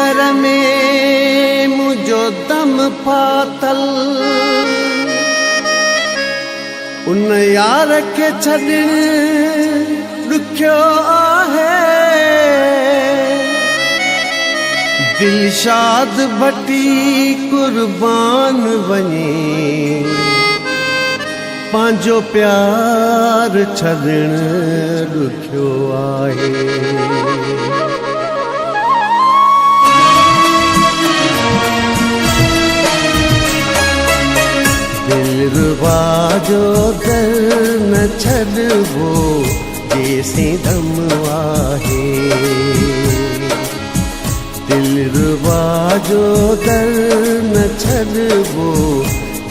घर में मुझो दम फाथल उन यार के छॾण ॾुखियो आहे। दिलशाद भट्टी कुर्बान वञे पंहिंजो प्यार छॾण ॾुखियो आहे। दिलरुबा जो दर न छॾबो जेसीं दम आहे। दिलरुबा जो दर न छॾबो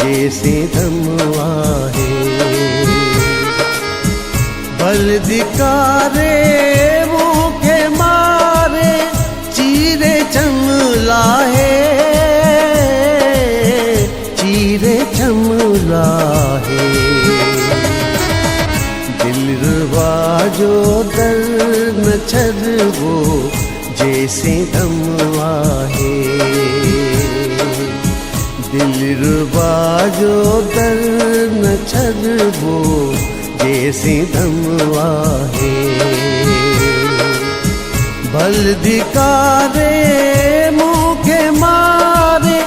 जेसीं दम आहे। बलदिकारे मूंखे मारे चीरे चमलाहे चीरे चमलाहे। दिलरुबा जो दर न छॾबो जेसीं दम आहे। दिलरुबा जो दर न छॾबो जेसीं दम आहे। बलदिकारे मूंखे मारे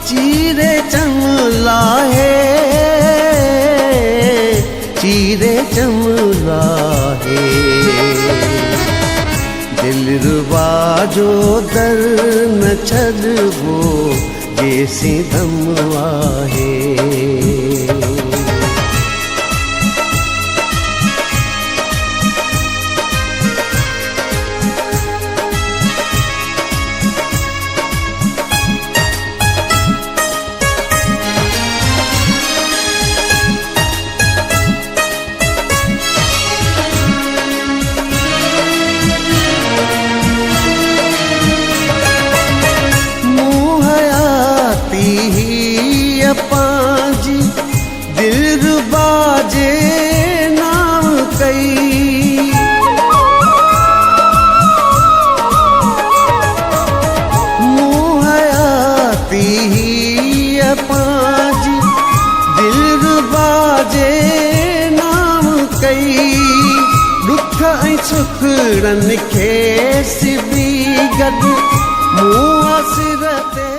चीरे चमलाहे चीरे चमलाहे। दिलरुबा जो दर न छॾबो जेसीं दम आहे। पांजी दिलरुबा जे नाम कई। मूं हयाती पांजी दिलरुबा जे नाम कई। दुख ऐं सुखड़न खे सिबी गॾु मूं सिर ते